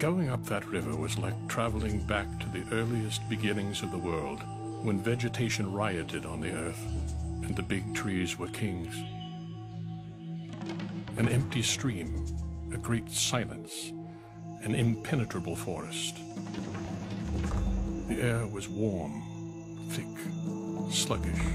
Going up that river was like traveling back to the earliest beginnings of the world, when vegetation rioted on the earth and the big trees were kings. An empty stream, a great silence, an impenetrable forest. The air was warm, thick, sluggish.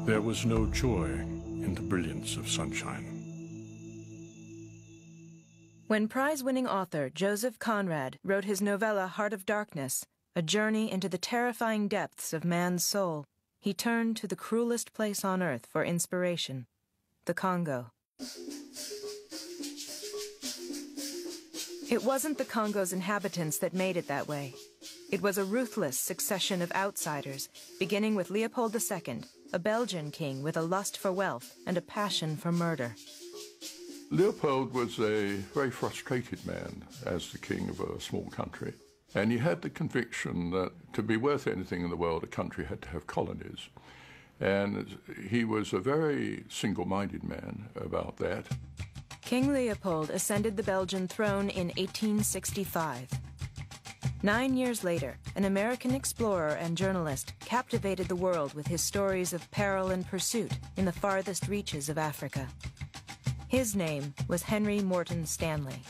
There was no joy in the brilliance of sunshine. When prize-winning author Joseph Conrad wrote his novella Heart of Darkness, a journey into the terrifying depths of man's soul, he turned to the cruelest place on earth for inspiration, the Congo. It wasn't the Congo's inhabitants that made it that way. It was a ruthless succession of outsiders, beginning with Leopold II, a Belgian king with a lust for wealth and a passion for murder. Leopold was a very frustrated man as the king of a small country. And he had the conviction that to be worth anything in the world, a country had to have colonies. And he was a very single-minded man about that. King Leopold ascended the Belgian throne in 1865. 9 years later, an American explorer and journalist captivated the world with his stories of peril and pursuit in the farthest reaches of Africa. His name was Henry Morton Stanley.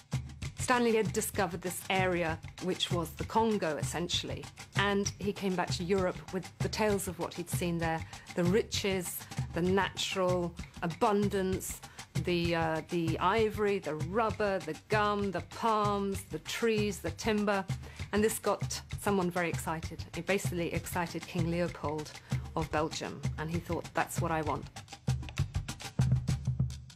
Stanley had discovered this area, which was the Congo, essentially, and he came back to Europe with the tales of what he'd seen there, the riches, the natural abundance, the ivory, the rubber, the gum, the palms, the trees, the timber, and this got someone very excited. It basically excited King Leopold of Belgium, and he thought, that's what I want.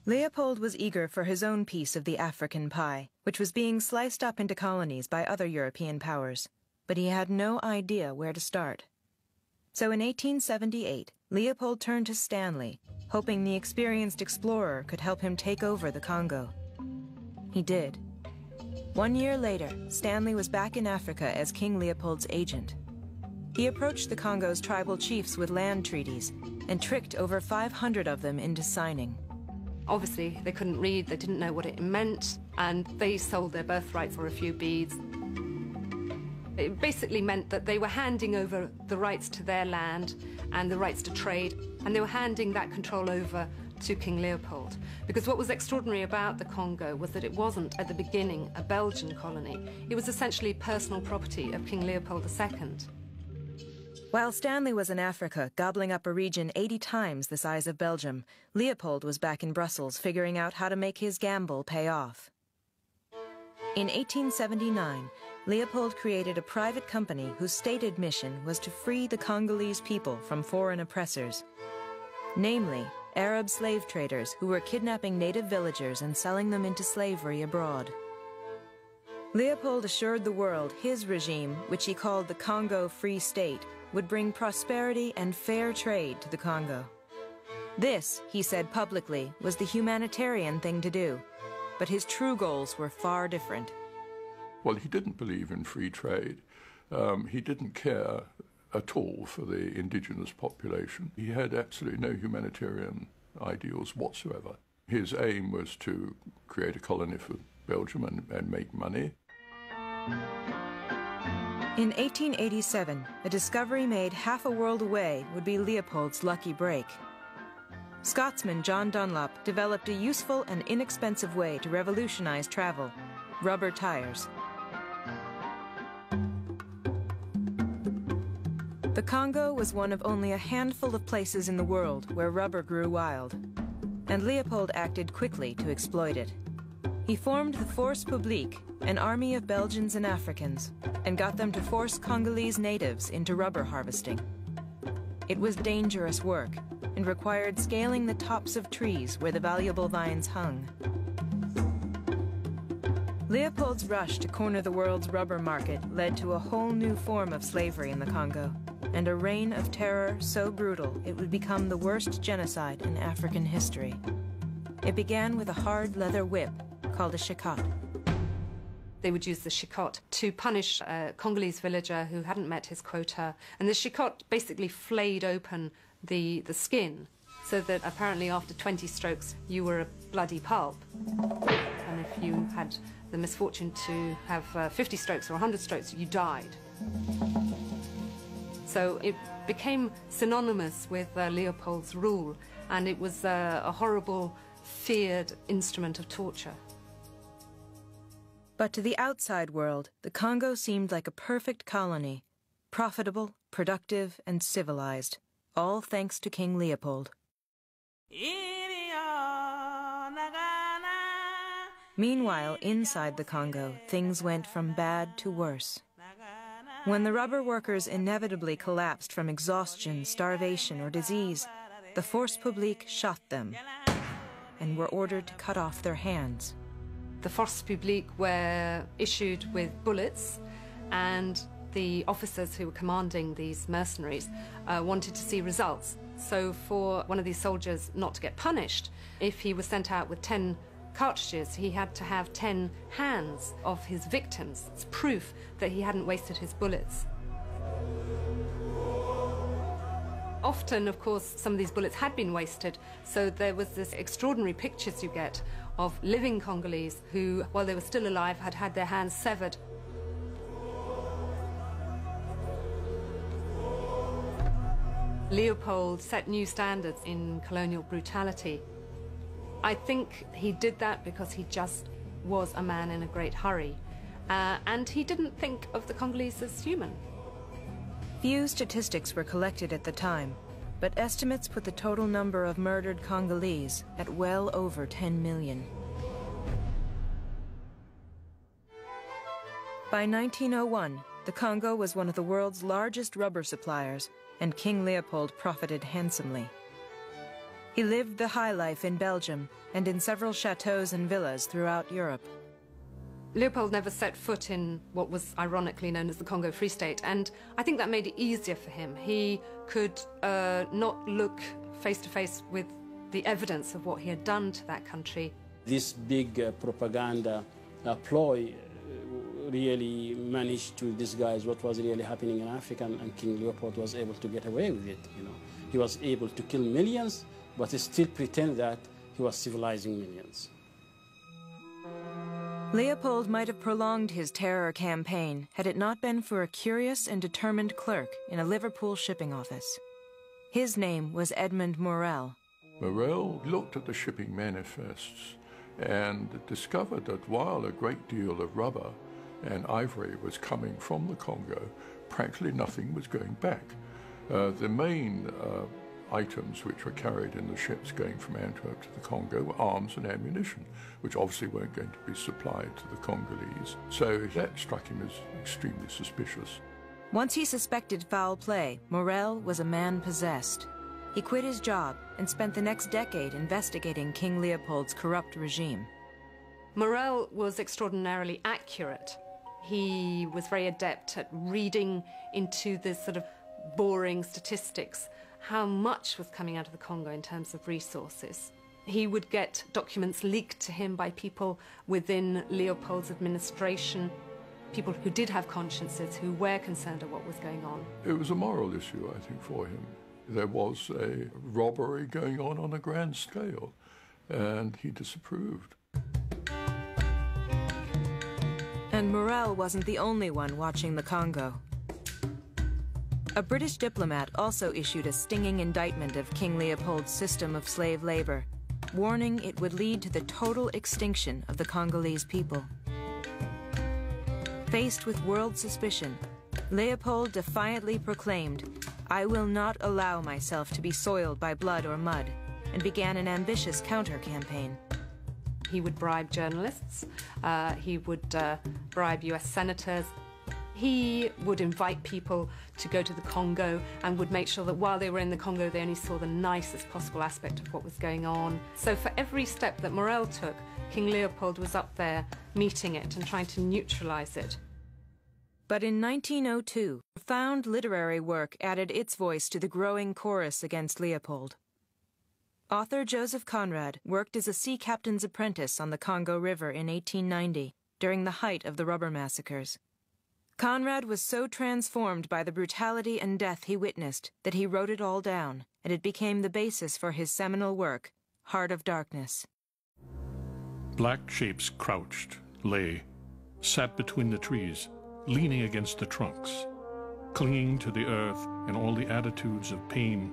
Leopold was eager for his own piece of the African pie, which was being sliced up into colonies by other European powers, but he had no idea where to start. So in 1878, Leopold turned to Stanley, hoping the experienced explorer could help him take over the Congo. He did. 1 year later, Stanley was back in Africa as King Leopold's agent. He approached the Congo's tribal chiefs with land treaties and tricked over 500 of them into signing. Obviously, they couldn't read, they didn't know what it meant, and they sold their birthright for a few beads. It basically meant that they were handing over the rights to their land and the rights to trade, and they were handing that control over to King Leopold. Because what was extraordinary about the Congo was that it wasn't, at the beginning, a Belgian colony. It was essentially personal property of King Leopold II. While Stanley was in Africa, gobbling up a region 80 times the size of Belgium, Leopold was back in Brussels figuring out how to make his gamble pay off. In 1879, Leopold created a private company whose stated mission was to free the Congolese people from foreign oppressors, namely Arab slave traders who were kidnapping native villagers and selling them into slavery abroad. Leopold assured the world his regime, which he called the Congo Free State, would bring prosperity and fair trade to the Congo. This, he said publicly, was the humanitarian thing to do, but his true goals were far different. Well, he didn't believe in free trade. He didn't care at all for the indigenous population. He had absolutely no humanitarian ideals whatsoever. His aim was to create a colony for Belgium and make money. In 1887, a discovery made half a world away would be Leopold's lucky break. Scotsman John Dunlop developed a useful and inexpensive way to revolutionize travel: rubber tires. The Congo was one of only a handful of places in the world where rubber grew wild, and Leopold acted quickly to exploit it. He formed the Force Publique, an army of Belgians and Africans, and got them to force Congolese natives into rubber harvesting. It was dangerous work and required scaling the tops of trees where the valuable vines hung. Leopold's rush to corner the world's rubber market led to a whole new form of slavery in the Congo, and a reign of terror so brutal it would become the worst genocide in African history. It began with a hard leather whip called a chicotte. They would use the chicotte to punish a Congolese villager who hadn't met his quota, and the chicotte basically flayed open the skin so that apparently after 20 strokes you were a bloody pulp. And if you had the misfortune to have 50 strokes or 100 strokes, you died. So it became synonymous with Leopold's rule, and it was a horrible, feared instrument of torture. But to the outside world, the Congo seemed like a perfect colony, profitable, productive, and civilized, all thanks to King Leopold. Meanwhile, inside the Congo, things went from bad to worse. When the rubber workers inevitably collapsed from exhaustion, starvation, or disease, the Force Publique shot them and were ordered to cut off their hands. The Force Publique were issued with bullets, and the officers who were commanding these mercenaries wanted to see results. So for one of these soldiers not to get punished, if he was sent out with 10 cartridges, he had to have 10 hands of his victims. It's proof that he hadn't wasted his bullets. Often, of course, some of these bullets had been wasted, so there was this extraordinary pictures you get of living Congolese who, while they were still alive, had had their hands severed. Leopold set new standards in colonial brutality. I think he did that because he just was a man in a great hurry, and he didn't think of the Congolese as human. Few statistics were collected at the time, but estimates put the total number of murdered Congolese at well over 10 million. By 1901, the Congo was one of the world's largest rubber suppliers, and King Leopold profited handsomely. He lived the high life in Belgium and in several chateaux and villas throughout Europe. Leopold never set foot in what was ironically known as the Congo Free State, and I think that made it easier for him. He could not look face to face with the evidence of what he had done to that country. This big propaganda ploy really managed to disguise what was really happening in Africa, and King Leopold was able to get away with it. You know, he was able to kill millions, but he still pretend that he was civilizing millions. Leopold might have prolonged his terror campaign had it not been for a curious and determined clerk in a Liverpool shipping office. His name was Edmund Morel. Morel looked at the shipping manifests and discovered that while a great deal of rubber and ivory was coming from the Congo, practically nothing was going back. The main items which were carried in the ships going from Antwerp to the Congo were arms and ammunition, which obviously weren't going to be supplied to the Congolese. So that struck him as extremely suspicious. Once he suspected foul play, Morel was a man possessed. He quit his job and spent the next decade investigating King Leopold's corrupt regime. Morel was extraordinarily accurate. He was very adept at reading into this sort of boring statistics how much was coming out of the Congo in terms of resources. He would get documents leaked to him by people within Leopold's administration, people who did have consciences, who were concerned of what was going on. It was a moral issue, I think, for him. There was a robbery going on a grand scale, and he disapproved. And Morel wasn't the only one watching the Congo. A British diplomat also issued a stinging indictment of King Leopold's system of slave labor, warning it would lead to the total extinction of the Congolese people. Faced with world suspicion, Leopold defiantly proclaimed, "I will not allow myself to be soiled by blood or mud," and began an ambitious counter-campaign. He would bribe journalists, he would bribe US senators. He would invite people to go to the Congo and would make sure that while they were in the Congo, they only saw the nicest possible aspect of what was going on. So for every step that Morel took, King Leopold was up there meeting it and trying to neutralize it. But in 1902, profound literary work added its voice to the growing chorus against Leopold. Author Joseph Conrad worked as a sea captain's apprentice on the Congo River in 1890, during the height of the rubber massacres. Conrad was so transformed by the brutality and death he witnessed that he wrote it all down, and it became the basis for his seminal work, Heart of Darkness. Black shapes crouched, lay, sat between the trees, leaning against the trunks, clinging to the earth in all the attitudes of pain,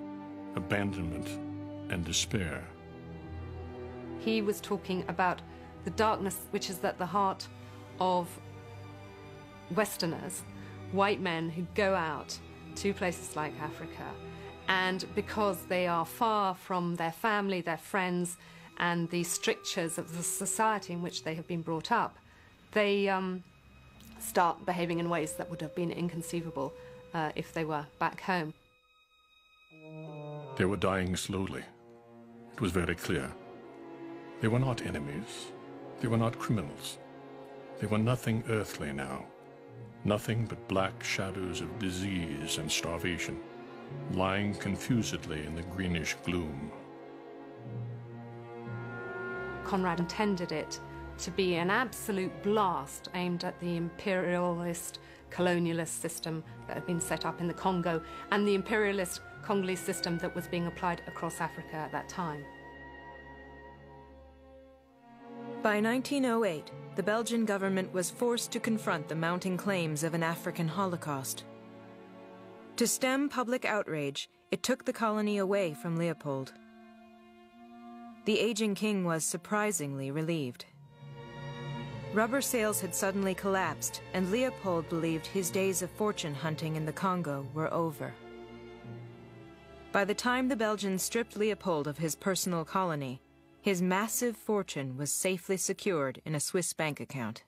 abandonment, and despair. He was talking about the darkness which is at the heart of Westerners, white men who go out to places like Africa, and because they are far from their family, their friends, and the strictures of the society in which they have been brought up, they start behaving in ways that would have been inconceivable if they were back home. They were dying slowly. It was very clear. They were not enemies. They were not criminals. They were nothing earthly now. Nothing but black shadows of disease and starvation, lying confusedly in the greenish gloom. Conrad intended it to be an absolute blast aimed at the imperialist, colonialist system that had been set up in the Congo and the imperialist Congolese system that was being applied across Africa at that time. By 1908, the Belgian government was forced to confront the mounting claims of an African Holocaust. To stem public outrage, it took the colony away from Leopold. The aging king was surprisingly relieved. Rubber sales had suddenly collapsed, and Leopold believed his days of fortune hunting in the Congo were over. By the time the Belgians stripped Leopold of his personal colony, his massive fortune was safely secured in a Swiss bank account.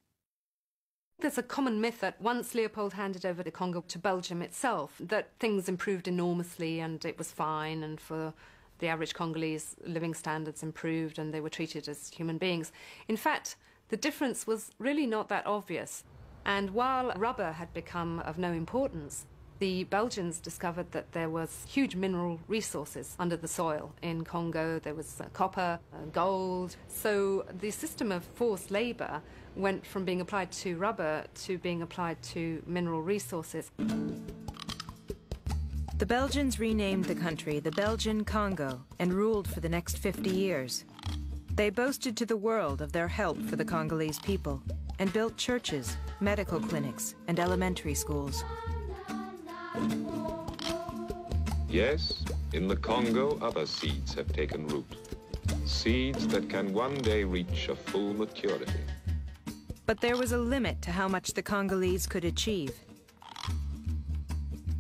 There's a common myth that once Leopold handed over the Congo to Belgium itself, that things improved enormously and it was fine, and for the average Congolese, living standards improved and they were treated as human beings. In fact, the difference was really not that obvious. And while rubber had become of no importance, the Belgians discovered that there was huge mineral resources under the soil. In Congo, there was copper, gold. So the system of forced labor went from being applied to rubber to being applied to mineral resources. The Belgians renamed the country the Belgian Congo and ruled for the next 50 years. They boasted to the world of their help for the Congolese people and built churches, medical clinics, and elementary schools. Yes, in the Congo, other seeds have taken root. Seeds that can one day reach a full maturity. But there was a limit to how much the Congolese could achieve.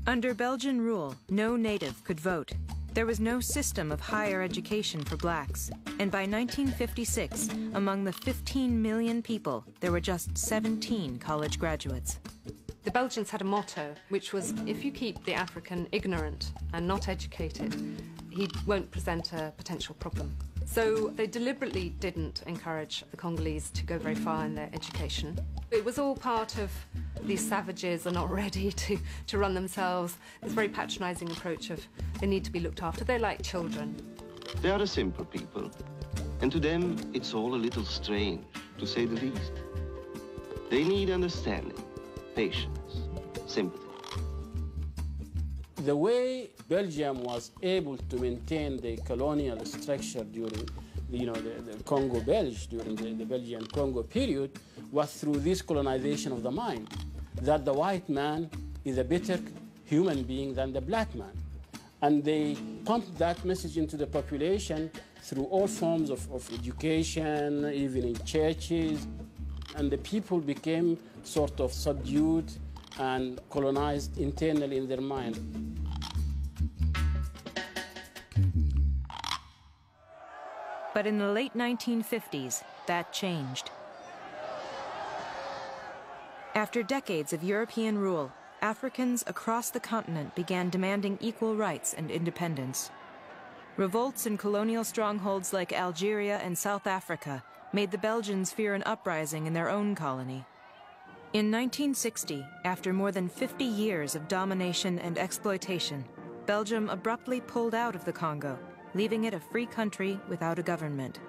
Under Belgian rule, no native could vote. There was no system of higher education for blacks. And by 1956, among the 15 million people, there were just 17 college graduates. The Belgians had a motto, which was, if you keep the African ignorant and not educated, he won't present a potential problem. So they deliberately didn't encourage the Congolese to go very far in their education. It was all part of these savages are not ready to run themselves, this very patronizing approach of they need to be looked after. They're like children. They are a simple people, and to them it's all a little strange, to say the least. They need understanding, patience, sympathy. The way Belgium was able to maintain the colonial structure during the Congo-Belge, during the Belgian-Congo period, was through this colonization of the mind, that the white man is a better human being than the black man. And they pumped that message into the population through all forms of education, even in churches. And the people became sort of subdued and colonized internally in their mind. But in the late 1950s, that changed. After decades of European rule, Africans across the continent began demanding equal rights and independence. Revolts in colonial strongholds like Algeria and South Africa made the Belgians fear an uprising in their own colony. In 1960, after more than 50 years of domination and exploitation, Belgium abruptly pulled out of the Congo, leaving it a free country without a government.